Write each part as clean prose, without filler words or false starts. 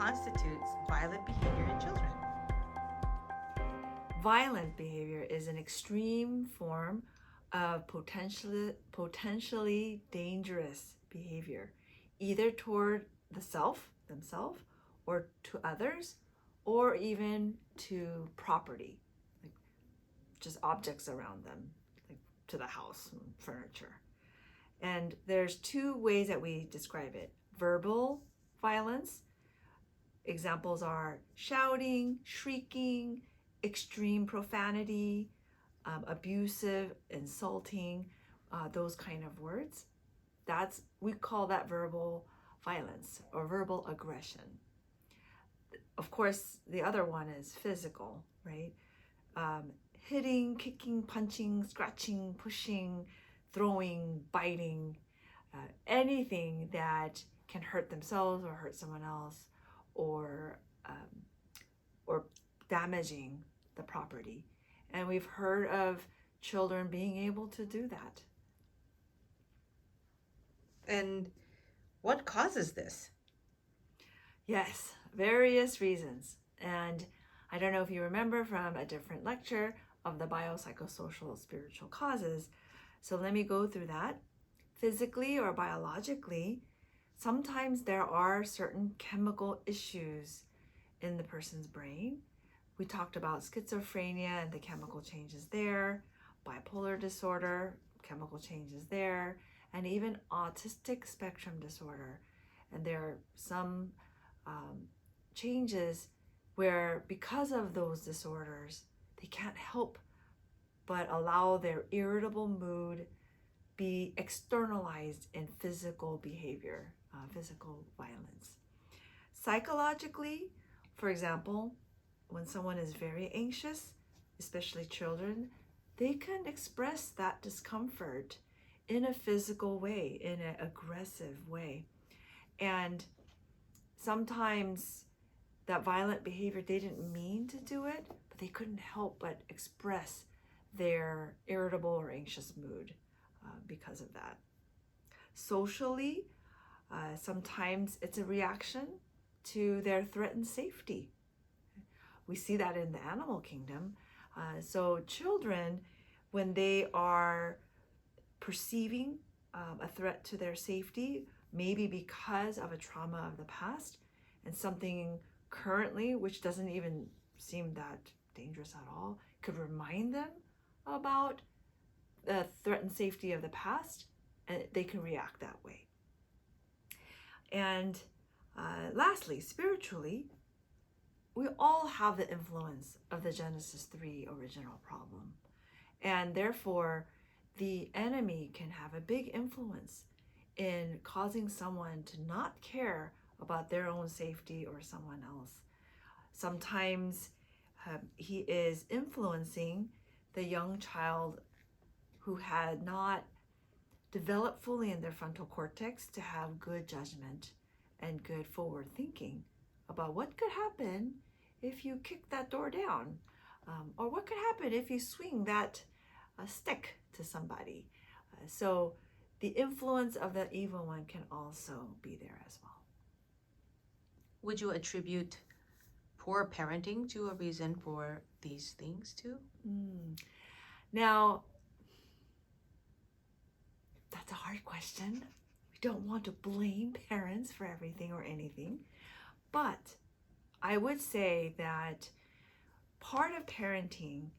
constitutes violent behavior in children? Violent behavior is an extreme form of potentially dangerous behavior, either toward themselves, or to others, or even to property, like just objects around them, like to the house and furniture. And there's two ways that we describe it. Verbal violence. Examples are shouting, shrieking, extreme profanity, abusive, insulting, those kind of words. We call that verbal violence or verbal aggression. Of course, the other one is physical, right? Hitting, kicking, punching, scratching, pushing, throwing, biting, anything that can hurt themselves or hurt someone else, or damaging the property. And we've heard of children being able to do that. And what causes this? Yes, various reasons. And I don't know if you remember from a different lecture of the biopsychosocial spiritual causes. So let me go through that. Physically or biologically, sometimes there are certain chemical issues in the person's brain. We talked about schizophrenia and the chemical changes there, bipolar disorder, chemical changes there, and even autistic spectrum disorder. And there are some changes where, because of those disorders, they can't help but allow their irritable mood be externalized in physical behavior, physical violence. Psychologically, for example, when someone is very anxious, especially children, they can express that discomfort in a physical way, in an aggressive way. And sometimes that violent behavior, they didn't mean to do it, but they couldn't help but express their irritable or anxious mood because of that. Socially, sometimes it's a reaction to their threatened safety. We see that in the animal kingdom. So children, when they are perceiving a threat to their safety, maybe because of a trauma of the past and something currently, which doesn't even seem that dangerous at all, could remind them about the threatened safety of the past, and they can react that way. And lastly, spiritually, we all have the influence of the Genesis 3 original problem. And therefore, the enemy can have a big influence in causing someone to not care about their own safety or someone else. Sometimes he is influencing the young child who had not developed fully in their frontal cortex to have good judgment and good forward thinking about what could happen if you kick that door down, or what could happen if you swing that stick to somebody. So the influence of the evil one can also be there as well. Would you attribute poor parenting to a reason for these things too? Now, that's a hard question. We don't want to blame parents for everything or anything, but I would say that part of parenting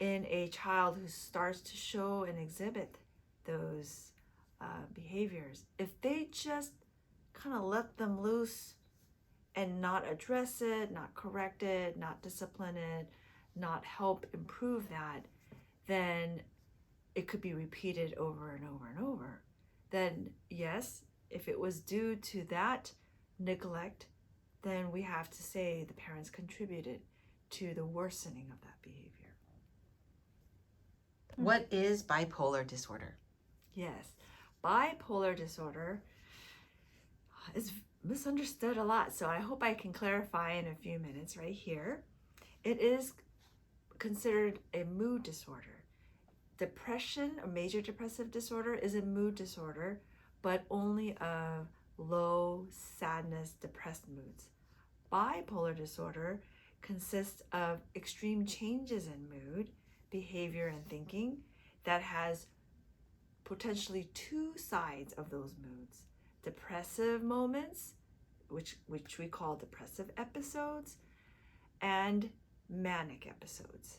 in a child who starts to show and exhibit those behaviors, if they just kind of let them loose and not address it, not correct it, not discipline it, not help improve that, then it could be repeated over and over and over. Then yes, if it was due to that neglect, then we have to say the parents contributed to the worsening of that behavior. What is bipolar disorder? Yes, bipolar disorder is misunderstood a lot, so I hope I can clarify in a few minutes right here. It is considered a mood disorder. Depression, a major depressive disorder, is a mood disorder, but only of low sadness, depressed moods. Bipolar disorder consists of extreme changes in mood, behavior, and thinking that has potentially two sides of those moods. Depressive moments, which we call depressive episodes, and manic episodes.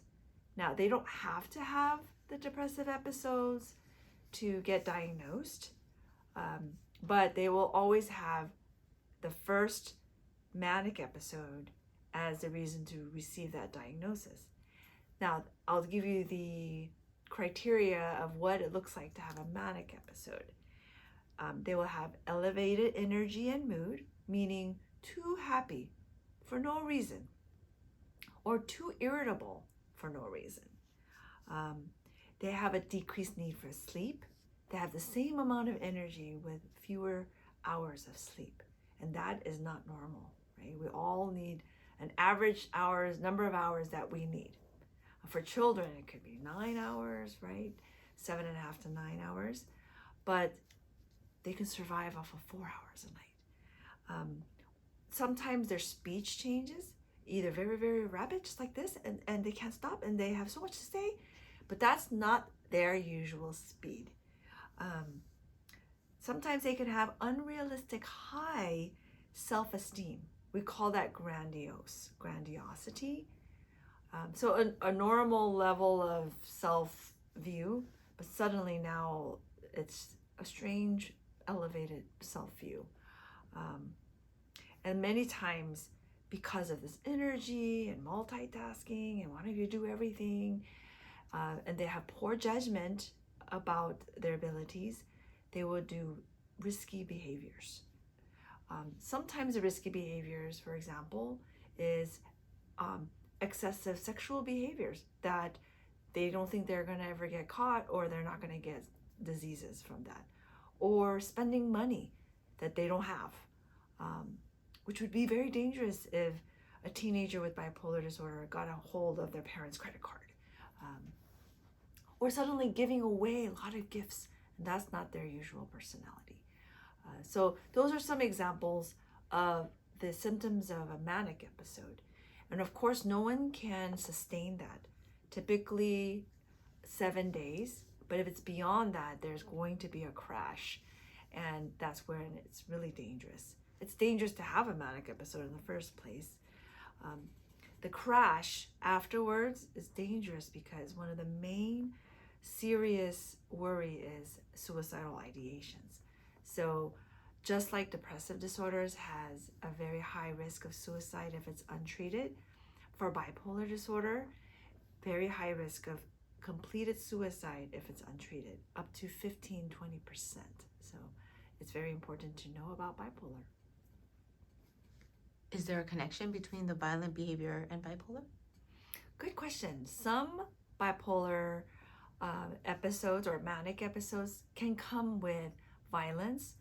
Now, they don't have to have the depressive episodes to get diagnosed, but they will always have the first manic episode as the reason to receive that diagnosis. Now, I'll give you the criteria of what it looks like to have a manic episode. They will have elevated energy and mood, meaning too happy for no reason, or too irritable for no reason. They have a decreased need for sleep. They have the same amount of energy with fewer hours of sleep, and that is not normal, right? We all need an average number of hours that we need. For children, it could be 9 hours, right? 7.5 to 9 hours, but they can survive off of 4 hours a night. Sometimes their speech changes, either very, very rapid, just like this, and they can't stop, and they have so much to say, but that's not their usual speed. Sometimes they can have unrealistic high self-esteem. We call that grandiosity. So a normal level of self-view, but suddenly now it's a strange, elevated self-view. And many times, because of this energy and multitasking and wanting to do everything, and they have poor judgment about their abilities, they will do risky behaviors. Sometimes the risky behaviors, for example, is excessive sexual behaviors that they don't think they're going to ever get caught, or they're not going to get diseases from that, or spending money that they don't have, which would be very dangerous if a teenager with bipolar disorder got a hold of their parents' credit card, or suddenly giving away a lot of gifts, and that's not their usual personality. So those are some examples of the symptoms of a manic episode. And of course, no one can sustain that. Typically 7 days, but if it's beyond that, there's going to be a crash, and that's when it's really dangerous. It's dangerous to have a manic episode in the first place. The crash afterwards is dangerous because one of the main serious worry is suicidal ideations. So just like depressive disorders has a very high risk of suicide if it's untreated, for bipolar disorder, very high risk of completed suicide if it's untreated, up to 15-20%. So it's very important to know about bipolar. Is there a connection between the violent behavior and bipolar? Good question. Some bipolar episodes or manic episodes can come with violence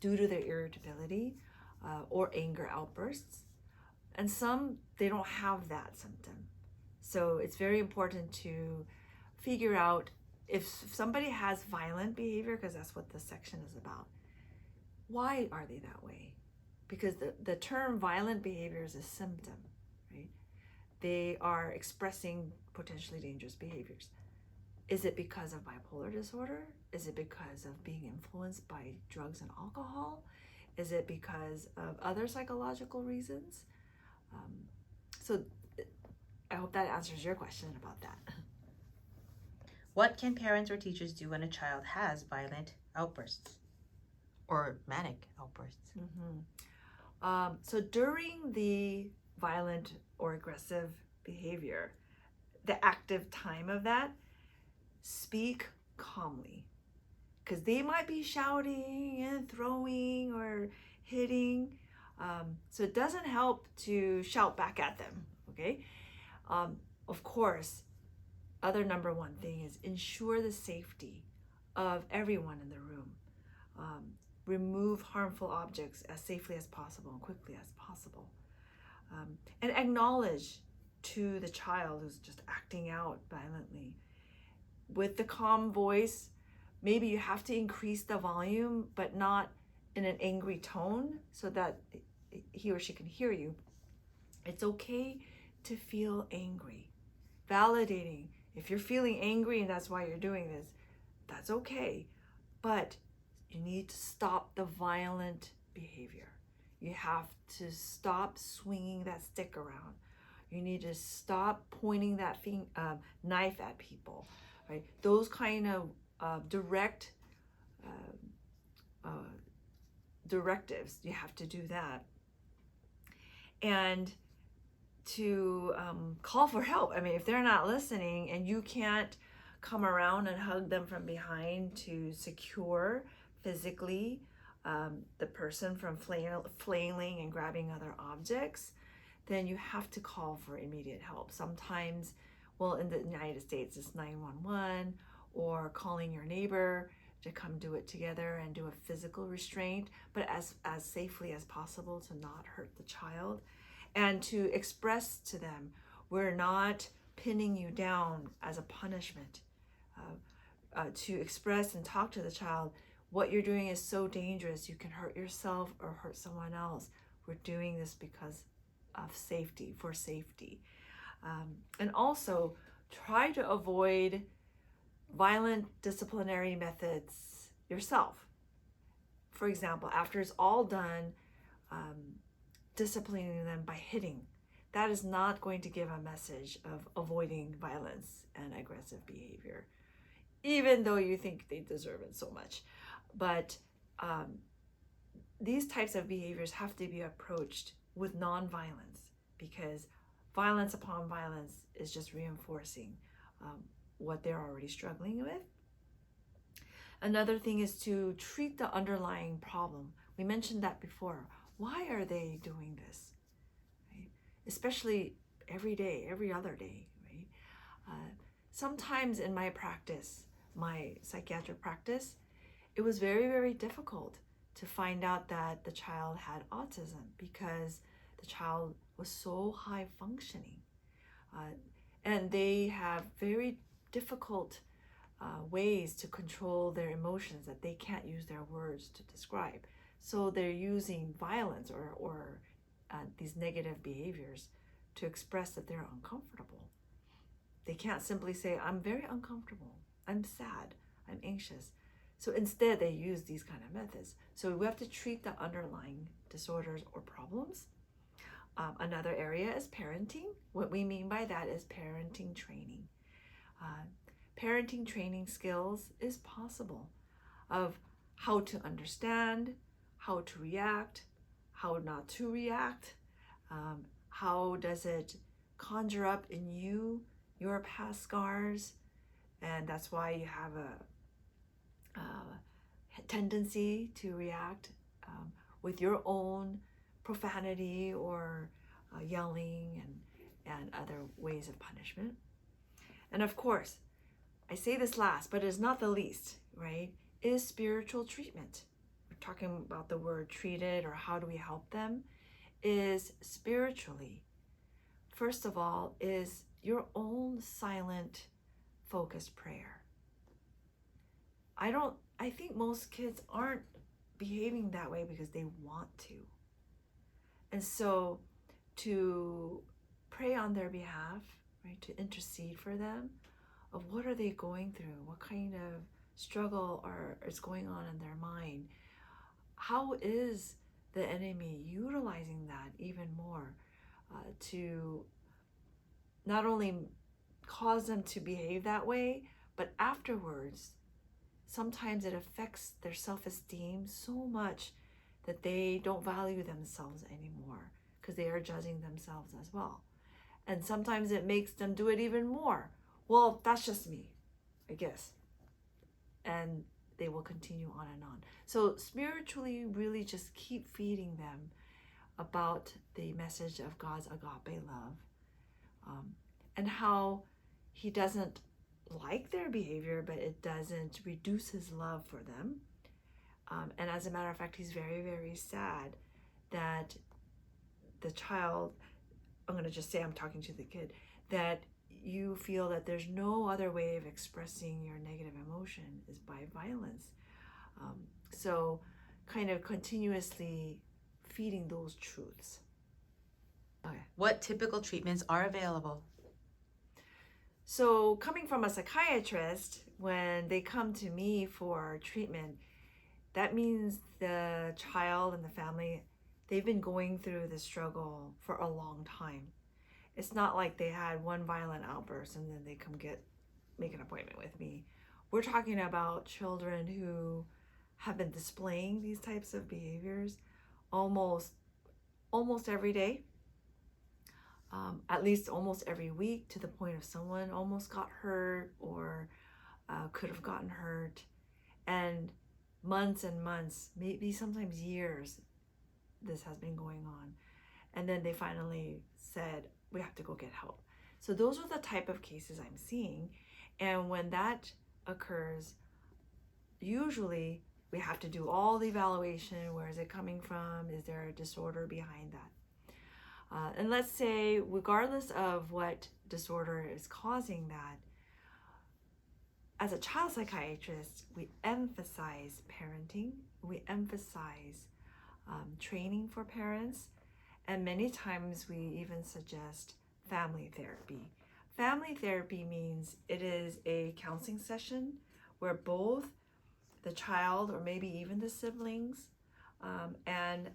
due to their irritability or anger outbursts. And some, they don't have that symptom. So it's very important to figure out if somebody has violent behavior, because that's what this section is about, why are they that way? Because the term violent behavior is a symptom, right? They are expressing potentially dangerous behaviors. Is it because of bipolar disorder? Is it because of being influenced by drugs and alcohol? Is it because of other psychological reasons? So I hope that answers your question about that. What can parents or teachers do when a child has violent outbursts or manic outbursts? So during the violent or aggressive behavior, the active time of that, speak calmly, because they might be shouting and throwing or hitting. So it doesn't help to shout back at them, okay? Of course, other number one thing is ensure the safety of everyone in the room. Remove harmful objects as safely as possible and quickly as possible. And acknowledge to the child who's just acting out violently. With the calm voice, maybe you have to increase the volume, but not in an angry tone, so that he or she can hear you. It's okay to feel angry. Validating. If you're feeling angry and that's why you're doing this, that's okay. But you need to stop the violent behavior. You have to stop swinging that stick around. You need to stop pointing that knife at people, right? Those kind of direct directives, you have to do that. And to call for help. I mean, if they're not listening and you can't come around and hug them from behind to secure physically the person from flailing and grabbing other objects, then you have to call for immediate help. Sometimes, well, in the United States, it's 911 or calling your neighbor to come do it together and do a physical restraint, but as safely as possible to not hurt the child. And to express to them, we're not pinning you down as a punishment. To express and talk to the child, what you're doing is so dangerous, you can hurt yourself or hurt someone else. We're doing this because of safety, for safety. And also try to avoid violent disciplinary methods yourself. For example, after it's all done, disciplining them by hitting. That is not going to give a message of avoiding violence and aggressive behavior, even though you think they deserve it so much. But these types of behaviors have to be approached with non-violence, because violence upon violence is just reinforcing what they're already struggling with. Another thing is to treat the underlying problem. We mentioned that before. Why are they doing this? Right? Especially every day, every other day, right? Sometimes in my practice, my psychiatric practice, it was very, very difficult to find out that the child had autism because the child was so high functioning. And they have very difficult ways to control their emotions that they can't use their words to describe. So they're using violence or these negative behaviors to express that they're uncomfortable. They can't simply say, I'm very uncomfortable, I'm sad, I'm anxious. So instead they use these kind of methods. So we have to treat the underlying disorders or problems. Another area is parenting. What we mean by that is parenting training. Parenting training skills is possible of how to understand, how to react, how not to react, how does it conjure up in you your past scars, and that's why you have a tendency to react with your own profanity or yelling and other ways of punishment. And of course, I say this last, but it's not the least, right, is spiritual treatment. We're talking about the word treated or how do we help them, is spiritually. First of all, is your own silent, focused prayer. I think most kids aren't behaving that way because they want to. And so to pray on their behalf, right, to intercede for them, of what are they going through, what kind of struggle is going on in their mind, how is the enemy utilizing that even more to not only cause them to behave that way, but afterwards, sometimes it affects their self-esteem so much that they don't value themselves anymore because they are judging themselves as well. And sometimes it makes them do it even more. Well, that's just me, I guess. And they will continue on and on. So spiritually, really just keep feeding them about the message of God's agape love, and how he doesn't like their behavior, but it doesn't reduce his love for them. And as a matter of fact, he's very, very sad that the child, I'm going to just say I'm talking to the kid, that you feel that there's no other way of expressing your negative emotion is by violence. So kind of continuously feeding those truths. Okay. What typical treatments are available? So coming from a psychiatrist, when they come to me for treatment, that means the child and the family, they've been going through the struggle for a long time. It's not like they had one violent outburst and then they make an appointment with me. We're talking about children who have been displaying these types of behaviors almost every day, at least almost every week, to the point of someone almost got hurt or could have gotten hurt. And months and months, maybe sometimes years, this has been going on. And then they finally said, we have to go get help. So those are the type of cases I'm seeing. And when that occurs, usually we have to do all the evaluation. Where is it coming from? Is there a disorder behind that? And let's say, regardless of what disorder is causing that, as a child psychiatrist, we emphasize parenting, we emphasize training for parents, and many times we even suggest family therapy. Family therapy means it is a counseling session where both the child or maybe even the siblings and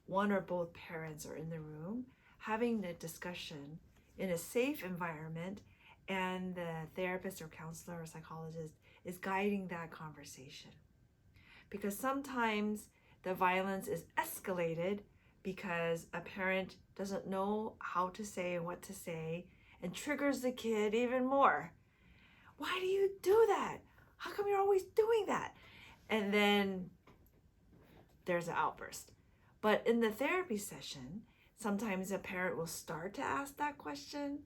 one or both parents are in the room having the discussion in a safe environment, and the therapist or counselor or psychologist is guiding that conversation. Because sometimes the violence is escalated because a parent doesn't know how to say and what to say and triggers the kid even more. Why do you do that? How come you're always doing that? And then there's an outburst. But in the therapy session, sometimes a parent will start to ask that question,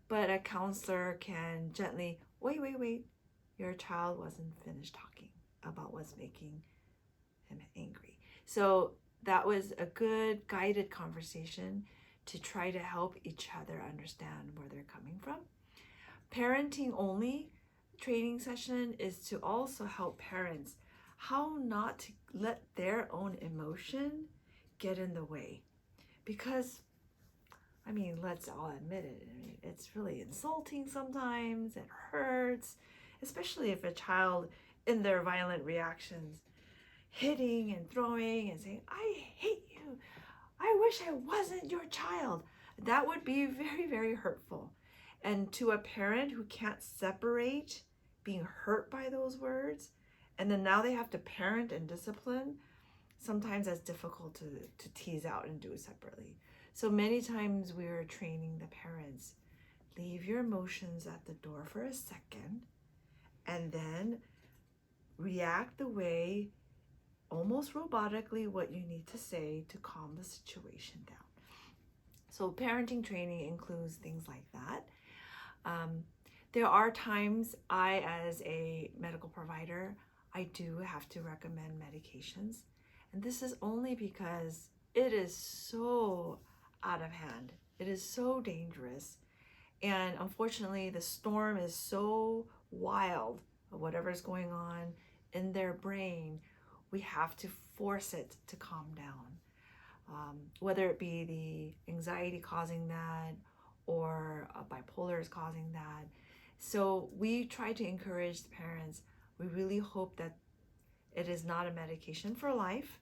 but a counselor can gently, wait, your child wasn't finished talking about what's making him angry. So that was a good guided conversation to try to help each other understand where they're coming from. Parenting only training session is to also help parents how not to let their own emotion get in the way. Because, I mean, let's all admit it. I mean, it's really insulting sometimes. It hurts, especially if a child in their violent reactions, hitting and throwing and saying, I hate you. I wish I wasn't your child. That would be very, very hurtful. And to a parent who can't separate being hurt by those words, and then now they have to parent and discipline, sometimes that's difficult to tease out and do separately. So many times we're training the parents, leave your emotions at the door for a second and then react the way, almost robotically, what you need to say to calm the situation down. So parenting training includes things like that. There are times I, as a medical provider, I do have to recommend medications. And this is only because it is so out of hand. It is so dangerous. And unfortunately, the storm is so wild of whatever's going on in their brain. We have to force it to calm down. Whether it be the anxiety causing that or bipolar is causing that. So we try to encourage the parents. We really hope that it is not a medication for life,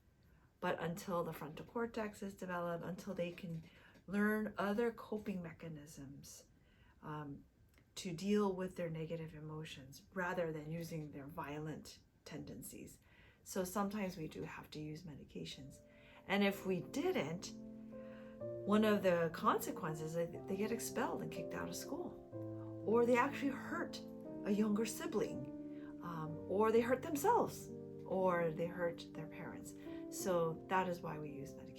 but until the frontal cortex is developed, until they can learn other coping mechanisms to deal with their negative emotions rather than using their violent tendencies. So sometimes we do have to use medications. And if we didn't, one of the consequences is they get expelled and kicked out of school, or they actually hurt a younger sibling, or they hurt themselves, or they hurt their parents. So that is why we use medication.